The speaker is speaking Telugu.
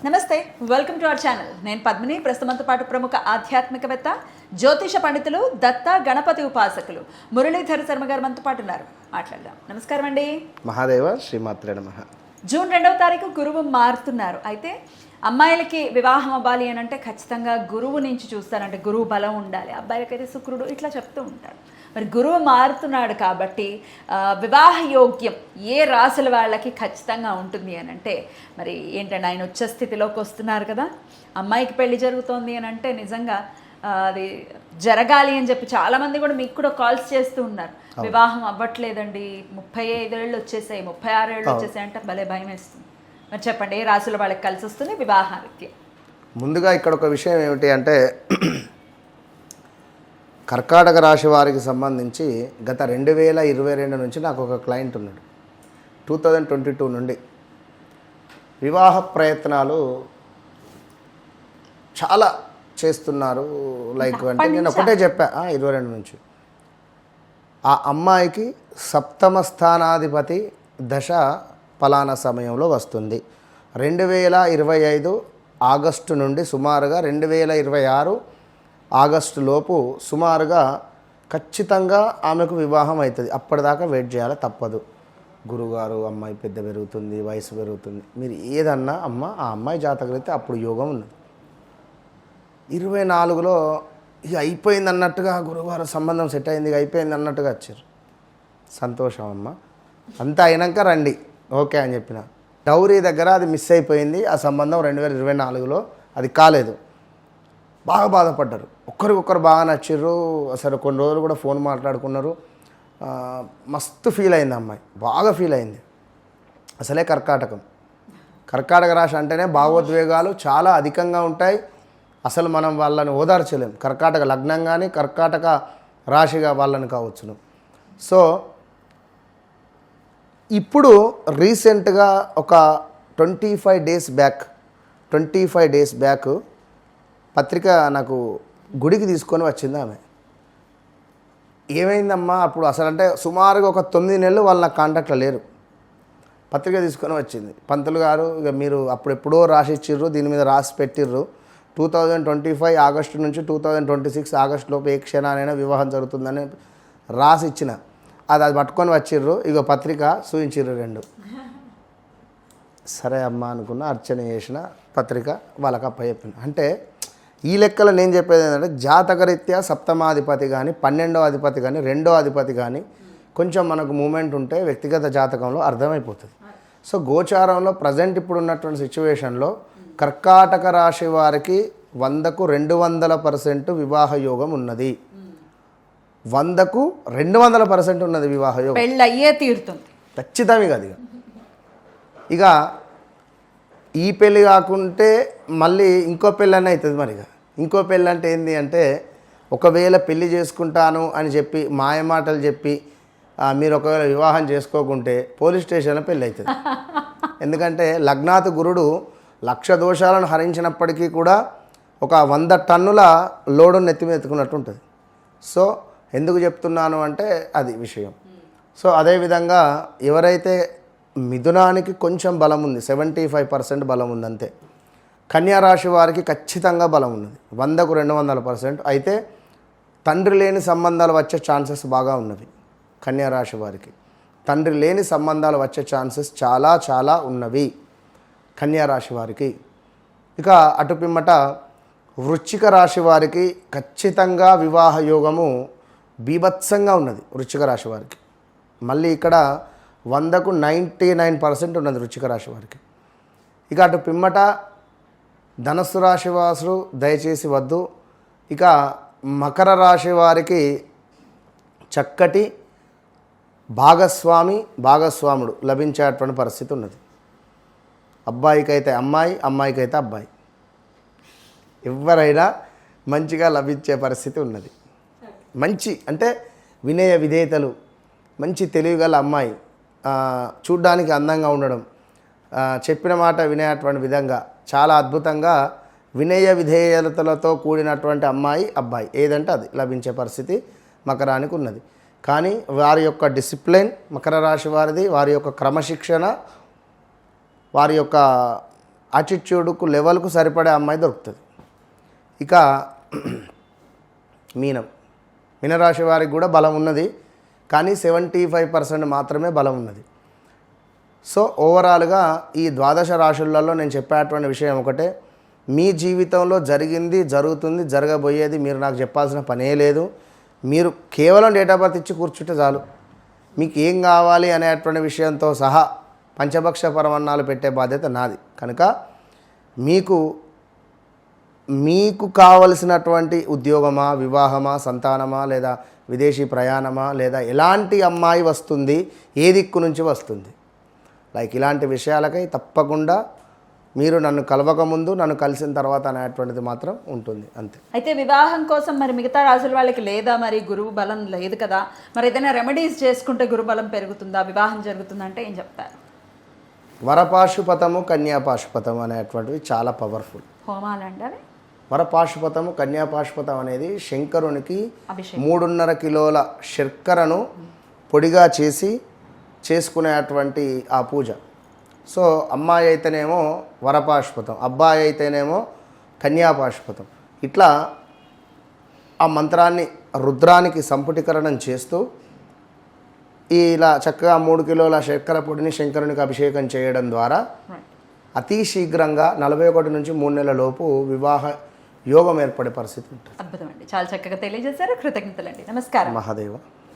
నమస్తే, వెల్కమ్ టు అవర్ ఛానల్. నేను పద్మిని. ప్రస్తుతంతో పాటు ప్రముఖ ఆధ్యాత్మికవేత్త, జ్యోతిష పండితులు, దత్త గణపతి ఉపాసకులు మురళీధర శర్మ గారు మనతో పాటు ఉన్నారు. మాట్లాడదాం. నమస్కారం అండి. మహాదేవ శ్రీమాత్రే నమః. జూన్ 2వ తారీఖు గురువు మారుతున్నారు. అయితే అమ్మాయిలకి వివాహం అవ్వాలి అని అంటే ఖచ్చితంగా గురువు నుంచి చూస్తారంటే గురువు బలం ఉండాలి. అబ్బాయిలకైతే శుక్రుడు ఇట్లా చెప్తూ ఉంటాడు. మరి గురువు మారుతున్నాడు కాబట్టి వివాహ యోగ్యం ఏ రాసుల వాళ్ళకి ఖచ్చితంగా ఉంటుంది అని అంటే మరి ఏంటంటే ఆయన ఉచ్చ స్థితిలోకి వస్తున్నారు కదా. అమ్మాయికి పెళ్లి జరుగుతోంది అని అంటే నిజంగా అది జరగాలి అని చెప్పి చాలామంది కూడా మీకు కూడా కాల్స్ చేస్తూ ఉన్నారు. వివాహం అవ్వట్లేదండి, 35 ఏళ్ళు వచ్చేసాయి, 36 ఏళ్ళు వచ్చేసాయి అంటే భలే భయం వేస్తుంది. మరి చెప్పండి, ఏ రాశుల వాళ్ళకి కలిసి వస్తుంది వివాహానికి? ముందుగా ఇక్కడ ఒక విషయం ఏమిటి అంటే కర్కాటక రాశి వారికి సంబంధించి గత 2022 నుంచి నాకు ఒక క్లయింట్ ఉన్నాడు. 2022 నుండి వివాహ ప్రయత్నాలు చాలా చేస్తున్నారు. లైక్ అంటే నేను ఒకటే చెప్పా, 22 నుంచి ఆ అమ్మాయికి సప్తమ స్థానాధిపతి దశ ఫలానా సమయంలో వస్తుంది. 2025 ఆగస్టు నుండి సుమారుగా 2026 ఆగస్టు లోపు సుమారుగా ఖచ్చితంగా ఆమెకు వివాహం అవుతుంది. అప్పటిదాకా వెయిట్ చేయాలి, తప్పదు. గురుగారు అమ్మాయి పెద్ద పెరుగుతుంది, వయసు పెరుగుతుంది, మీరు ఏదన్నా అమ్మ ఆ అమ్మాయి జాతకం అయితే అప్పుడు యోగం ఉన్నది. 24లో ఇక అయిపోయింది అన్నట్టుగా గురువారు సంబంధం సెట్ అయింది, ఇక అయిపోయింది అన్నట్టుగా వచ్చారు. సంతోషం అమ్మ, అంతా అయినాక రండి ఓకే అని చెప్పిన. డౌరీ దగ్గర అది మిస్ అయిపోయింది, ఆ సంబంధం 2024లో అది కాలేదు. బాగా బాధపడ్డారు, ఒక్కరికొక్కరు బాగా నచ్చిర్రు. అసలు కొన్ని రోజులు కూడా ఫోన్ మాట్లాడుకున్నారు. మస్తు ఫీల్ అయింది అమ్మాయి, బాగా ఫీల్ అయింది. అసలే కర్కాటక రాశి అంటేనే భావోద్వేగాలు చాలా అధికంగా ఉంటాయి. అసలు మనం వాళ్ళని ఓదార్చలేం. కర్కాటక లగ్నం కానీ కర్కాటక రాశిగా వాళ్ళని కావచ్చును. సో ఇప్పుడు రీసెంట్గా ఒక 25 డేస్ బ్యాక్ పత్రిక నాకు గుడికి తీసుకొని వచ్చింది ఆమె. ఏమైందమ్మా అప్పుడు అసలు అంటే సుమారుగా ఒక 9 నెలలు వాళ్ళ నాకు కాంటాక్ట్లో లేరు. పత్రిక తీసుకొని వచ్చింది, పంతులు గారు ఇక మీరు అప్పుడెప్పుడో రాసి ఇచ్చిర్రు, దీని మీద రాసి పెట్టిర్రు, 2025 ఆగస్టు నుంచి 2026 ఆగస్టు లోపు ఏ క్షణానైనా వివాహం జరుగుతుందని రాసి ఇచ్చిన. అది పట్టుకొని వచ్చిర్రు, ఇక పత్రిక చూయించిర్రు 2. సరే అమ్మ అనుకున్న, అర్చన చేసిన, పత్రిక వాళ్ళకి అప్పచెప్పిన. అంటే ఈ లెక్కలో నేను చెప్పేది ఏంటంటే జాతకరీత్యా సప్తమాధిపతి కానీ 12వ అధిపతి కానీ 2వ అధిపతి కానీ కొంచెం మనకు మూమెంట్ ఉంటే వ్యక్తిగత జాతకంలో అర్థమైపోతుంది. సో గోచారంలో ప్రజెంట్ ఇప్పుడు ఉన్నటువంటి సిచ్యువేషన్లో కర్కాటక రాశి వారికి 100కు 200% వివాహ యోగం ఉన్నది. 100కు 200% ఉన్నది వివాహ యోగం. పెళ్ళి అయ్యే తీరుతుంది ఖచ్చితంగా. అది ఇక ఈ పెళ్ళి కాకుంటే మళ్ళీ ఇంకో పెళ్ళి అని అవుతుంది. మరి ఇంకో పెళ్ళి అంటే ఏంటి అంటే ఒకవేళ పెళ్ళి చేసుకుంటాను అని చెప్పి మాయమాటలు చెప్పి మీరు ఒకవేళ వివాహం చేసుకోకుంటే పోలీస్ స్టేషన్లో పెళ్ళి అవుతుంది. ఎందుకంటే లగ్నాత్ గురుడు 1,00,000 దోషాలను హరించినప్పటికీ కూడా ఒక 100 టన్నుల లోడును నెత్తిమెత్తుకున్నట్టు ఉంటుంది. సో ఎందుకు చెప్తున్నాను అంటే అది విషయం. సో అదేవిధంగా ఎవరైతే మిథునానికి కొంచెం బలం ఉంది, 75% బలం ఉంది అంతే. కన్యా రాశి వారికి ఖచ్చితంగా బలం ఉన్నది, 100కు 200%. అయితే తండ్రి లేని సంబంధాలు వచ్చే ఛాన్సెస్ బాగా ఉన్నవి. కన్యా రాశి వారికి తండ్రి లేని సంబంధాలు వచ్చే ఛాన్సెస్ చాలా చాలా ఉన్నవి కన్యా రాశి వారికి. ఇక అటు పిమ్మట వృశ్చిక రాశి వారికి ఖచ్చితంగా వివాహ యోగము బీభత్సంగా ఉన్నది. వృశ్చిక రాశి వారికి మళ్ళీ ఇక్కడ 100కు 99% ఉన్నది వృశ్చిక రాశి వారికి. ఇక అటు పిమ్మట ధనస్సు రాశి వాసులు దయచేసి వద్దు. ఇక మకర రాశి వారికి చక్కటి భాగస్వాముడు లభించేటువంటి పరిస్థితి ఉన్నది. అబ్బాయికైతే అమ్మాయి, అమ్మాయికైతే అబ్బాయి, ఎవరైనా మంచిగా లభించే పరిస్థితి ఉన్నది. మంచి అంటే వినయ విధేయతలు, మంచి తెలివిగల అమ్మాయి, చూడ్డానికి అందంగా ఉండడం, చెప్పిన మాట వినేటువంటి విధంగా చాలా అద్భుతంగా వినయ విధేయతలతో కూడినటువంటి అమ్మాయి, అబ్బాయి ఏదంటే అది లభించే పరిస్థితి మకరానికి ఉన్నది. కానీ వారి యొక్క డిసిప్లిన్ మకర రాశి వారిది, వారి యొక్క క్రమశిక్షణ, వారి యొక్క యాటిట్యూడ్కు లెవెల్కు సరిపడే అమ్మాయి దొరుకుతుంది. ఇక మీనరాశి వారికి కూడా బలం ఉన్నది, కానీ 75% మాత్రమే బలం ఉన్నది. సో ఓవరాల్గా ఈ ద్వాదశ రాశులలో నేను చెప్పేటువంటి విషయం ఒకటే, మీ జీవితంలో జరిగింది, జరుగుతుంది, జరగబోయేది మీరు నాకు చెప్పాల్సిన పనే లేదు. మీరు కేవలం డేట్ ఆఫ్ బర్త్ ఇచ్చి కూర్చుంటే చాలు. మీకు ఏం కావాలి అనేటువంటి విషయంతో సహా పంచభక్ష పరమన్నాలు పెట్టే బాధ్యత నాది. కనుక మీకు కావలసినటువంటి ఉద్యోగమా, వివాహమా, సంతానమా, లేదా విదేశీ ప్రయాణమా, లేదా ఎలాంటి అమ్మాయి వస్తుంది, ఏ దిక్కు నుంచి వస్తుంది, లైక్ ఇలాంటి విషయాలకై తప్పకుండా మీరు నన్ను కలవకముందు, నన్ను కలిసిన తర్వాత అనేటువంటిది మాత్రం ఉంటుంది, అంతే. అయితే వివాహం కోసం మరి మిగతా రాశుల వాళ్ళకి లేదా, మరి గురువు బలం లేదు కదా, మరి ఏదైనా రెమెడీస్ చేసుకుంటే గురు బలం పెరుగుతుందా, వివాహం జరుగుతుందంటే ఏం చెప్తారు? వరపాశుపతము, కన్యాపాశుపతం అనేటువంటివి చాలా పవర్ఫుల్ హోమాలండి అవి. వరపాశుపతము, కన్యాపాశుపతం అనేది శంకరునికి అభిషేకం 3.5 కిలోల శర్కరను పొడిగా చేసి చేసుకునేటువంటి ఆ పూజ. సో అమ్మాయి అయితేనేమో వరపాశుపతం, అబ్బాయి అయితేనేమో కన్యాపాశుపతం. ఇట్లా ఆ మంత్రాన్ని రుద్రానికి సంపుటీకరణం చేస్తూ ఇలా చక్కగా 3 కిలోల శర్కర పొడిని శంకరునికి అభిషేకం చేయడం ద్వారా అతి శీఘ్రంగా 41 నుంచి 3 నెలల లోపు వివాహ యోగం ఏర్పడే పరిస్థితి ఉంటుంది. అద్భుతం అండి, చాలా చక్కగా తెలియజేశారు. కృతజ్ఞతలండి. నమస్కారం. మహాదేవ.